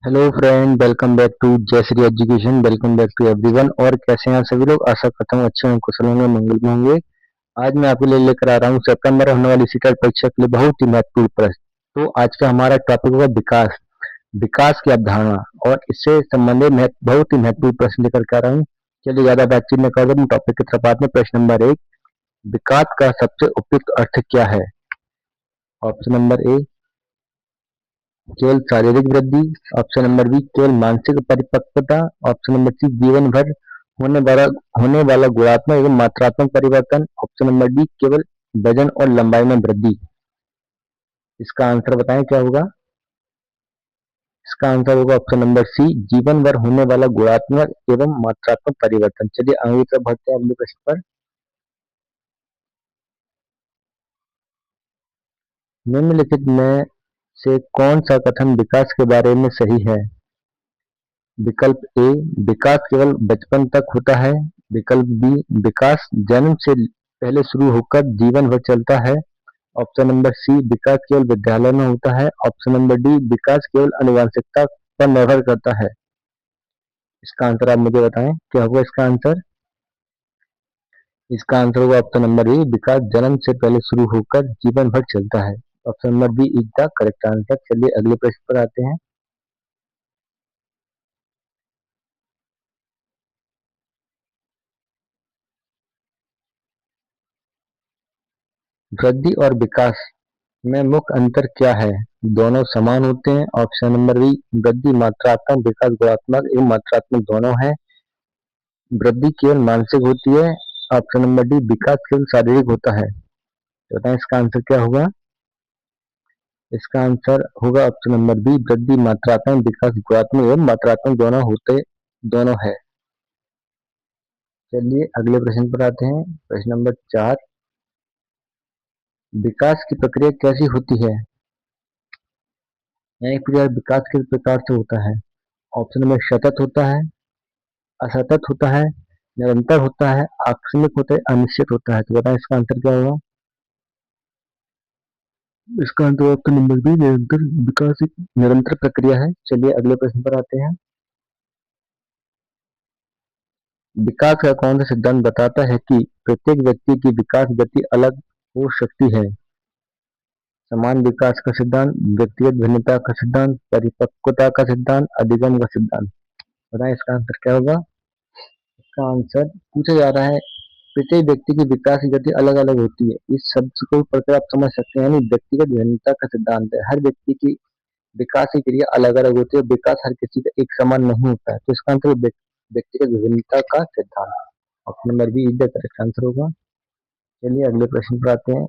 Hello friend, welcome back to Jayshree education. Welcome back to everyone. और कैसे हैं आप सभी लोग? आशा करता हूँ अच्छे होंगे, कुशल होंगे, मंगल में होंगे। आज मैं आपके लिए लेकर आ रहा हूँ सितंबर में होने वाली सीटेट परीक्षा के लिए बहुत ही महत्वपूर्ण प्रश्न। तो आज का हमारा टॉपिक होगा विकास। विकास की अवधारणा और इससे संबंधित बहुत ही महत्वपूर्ण प्रश्न लेकर के आ रहा हूँ। चलिए ज्यादा बातचीत न कर टॉपिक की तरफ आते हैं। प्रश्न नंबर 1, विकास का सबसे उपयुक्त अर्थ क्या है? ऑप्शन नंबर ए, केवल शारीरिक वृद्धि। ऑप्शन नंबर बी, केवल मानसिक परिपक्वता। ऑप्शन नंबर सी, जीवन भर होने वाला होने वाला गुणात्मक एवं मात्रात्मक परिवर्तन। ऑप्शन नंबर डी, केवल वजन और लंबाई में वृद्धि। इसका आंसर बताएं क्या होगा? इसका आंसर होगा ऑप्शन नंबर सी, जीवन भर होने वाला गुणात्मक एवं मात्रात्मक परिवर्तन। चलिए आगे तरफ बढ़ते हैं अगले प्रश्न पर। निम्नलिखित में से कौन सा कथन विकास के बारे में सही है? विकल्प ए, विकास केवल बचपन तक होता है। विकल्प बी, विकास जन्म से पहले शुरू होकर जीवन भर चलता है। ऑप्शन नंबर सी, विकास केवल विद्यालय में होता है। ऑप्शन नंबर डी, विकास केवल आनुवंशिकता पर निर्भर करता है। इसका आंसर आप मुझे बताएं क्या होगा इसका आंसर? इसका आंसर होगा ऑप्शन नंबर ए, विकास जन्म से पहले शुरू होकर जीवन भर चलता है। Option number B is the correct answer. चलिए अगले प्रश्न पर आते हैं। वृद्धि और विकास में मुख्य अंतर क्या है? दोनों समान होते हैं। ऑप्शन नंबर बी, वृद्धि मात्रात्मक, विकास गुणात्मक एवं मात्रात्मक दोनों है। वृद्धि केवल मानसिक होती है। ऑप्शन नंबर डी, विकास केवल शारीरिक होता है। तो बताएं इसका आंसर क्या होगा? इसका आंसर होगा ऑप्शन नंबर बी, वृद्धि मात्रात्मक, विकास गुणात्मक एवं मात्रात्मक दोनों है। चलिए अगले प्रश्न पर आते हैं। प्रश्न नंबर 4, विकास की प्रक्रिया कैसी होती है? एक प्रकार विकास किस प्रकार से होता है? ऑप्शन नंबर सतत होता है, असतत होता है, निरंतर होता है, आकस्मिक होता है, अनिश्चित होता है। तो बताएं इसका आंसर क्या होगा? इसका आंसर ऑप्शन नंबर बी, निरंतर। विकास एक निरंतर प्रक्रिया है। चलिए अगले प्रश्न पर आते हैं। विकास का कौन सा सिद्धांत बताता है कि प्रत्येक व्यक्ति की विकास गति अलग हो सकती है? समान विकास का सिद्धांत, व्यक्तिगत भिन्नता का सिद्धांत, परिपक्वता का सिद्धांत, अधिगम का सिद्धांत। बताएं इसका आंसर क्या होगा? इसका आंसर पूछा जा रहा है प्रत्येक व्यक्ति की विकास की गति अलग अलग होती है। इस शब्द को पढ़कर आप समझ सकते हैं, यानी व्यक्तिगत भिन्नता का सिद्धांत है। हर व्यक्ति की विकास की क्रिया अलग अलग होती है। विकास हर किसी का एक समान नहीं होता है। तो इसका आंसर व्यक्तिगत विभिन्नता का सिद्धांत। Option number B is the correct answer होगा। चलिए अगले प्रश्न पर आते हैं।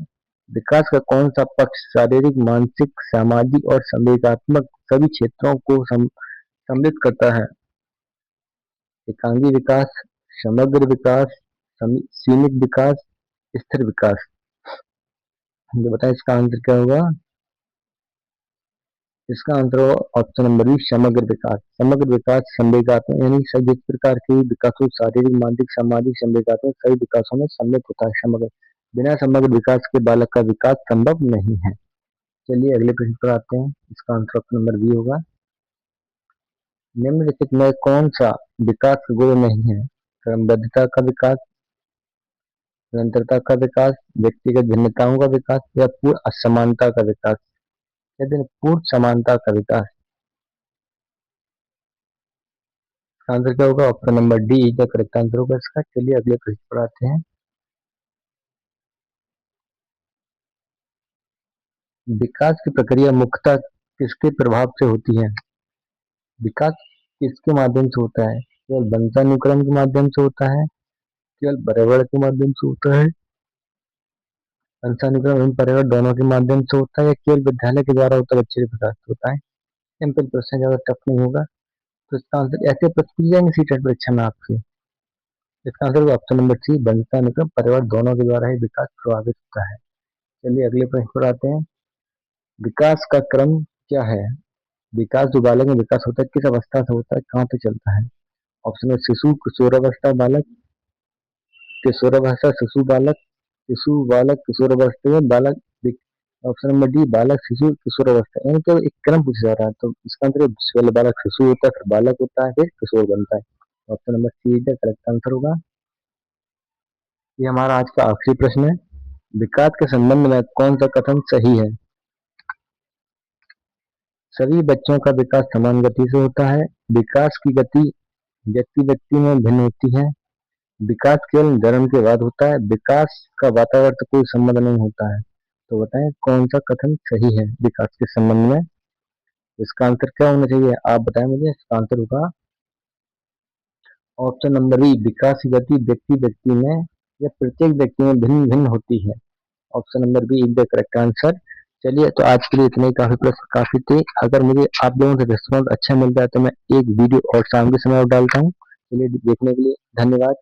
विकास का कौन सा पक्ष शारीरिक, मानसिक, सामाजिक और संवेगात्मक सभी क्षेत्रों को सम्मिलित करता है? एकांगी विकास, समग्र विकास, सीमित विकास, स्थिर विकास। मुझे बताएं इसका आंसर क्या होगा? इसका आंसर होगा ऑप्शन नंबर बी, समग्र विकास। समग्र विकास संवेगात्मक यानी सभी जिस प्रकार के विकास हो, शारीरिक, मानसिक, सामाजिक, संवेगात्मक सभी विकासों में सम्मिलित होता है समग्र। बिना समग्र विकास के बालक का विकास संभव नहीं है। चलिए अगले प्रश्न पर आते हैं। इसका आंसर ऑप्शन नंबर बी होगा। निम्नलिखित में कौन सा विकास गुण नहीं है? क्रमबद्धता का विकास, निरंतरता का विकास, व्यक्तिगत भिन्नताओं का विकास या पूर्ण असमानता का विकास। यदि पूर्ण समानता का विकास। आंसर क्या होगा? Option number D is the correct answer होगा इसका। चलिए अगले प्रश्न पर आते हैं। विकास की प्रक्रिया मुख्यतः किसके प्रभाव से होती है? विकास किसके माध्यम से होता है? केवल वंशानुक्रम के माध्यम से होता है, केवल पर्यावरण के माध्यम से होता है, वंशानुक्रम एवं पर्यावरण दोनों के माध्यम से होता है, या केवल विद्यालय के द्वारा होता है, बच्चे के विकास से होता है? सिंपल क्वेश्चन, ज्यादा टफ नहीं होगा। तो इसका आंसर ऐसे प्रश्न पूछ जाएंगे सीटेट परीक्षा में आपसे। इसका आंसर ऑप्शन नंबर सी, वंशानुक्रम पर्यावरण दोनों के द्वारा ही विकास प्रभावित होता है। चलिए अगले प्रश्न पर आते हैं। विकास का क्रम क्या है? विकास जो बालक में विकास होता है किस अवस्था से होता है, कहाँ पे चलता है? ऑप्शन है शिशु, किशोरावस्था बालक, किशोरावस्था शिशु बालक, शिशु बालक किशोरावस्था में बालक, ऑप्शन नंबर डी बालक, शिशु, किशोर अवस्था। यानी कि एक क्रम पूछा जा रहा है, तो इसका आंसर पहले बालक शिशु होता है, फिर बालक होता है, फिर किशोर बनता है। Option number C is the correct answer होगा। ये हमारा आज का आखिरी प्रश्न है। विकास के संबंध में कौन सा कथन सही है? सभी बच्चों का विकास समान गति से होता है। विकास की गति व्यक्ति व्यक्ति में भिन्न होती है। विकास केवल जन्म के बाद होता है। विकास का वातावरण से कोई संबंध नहीं होता है। तो बताएं कौन सा कथन सही है विकास के संबंध में? इसका आंसर क्या होना चाहिए आप बताएं मुझे। इसका आंसर होगा ऑप्शन नंबर ई, विकास की गति व्यक्ति व्यक्ति में या प्रत्येक व्यक्ति में भिन्न भिन्न होती है। Option number B is the correct answer. चलिए, तो आज के लिए इतने ही काफी प्रश्न काफी थे। अगर मुझे आप लोगों से रिस्पॉन्स अच्छा मिलता है तो मैं एक वीडियो और शाम के समय और डालता हूँ। चलिए, देखने के लिए धन्यवाद।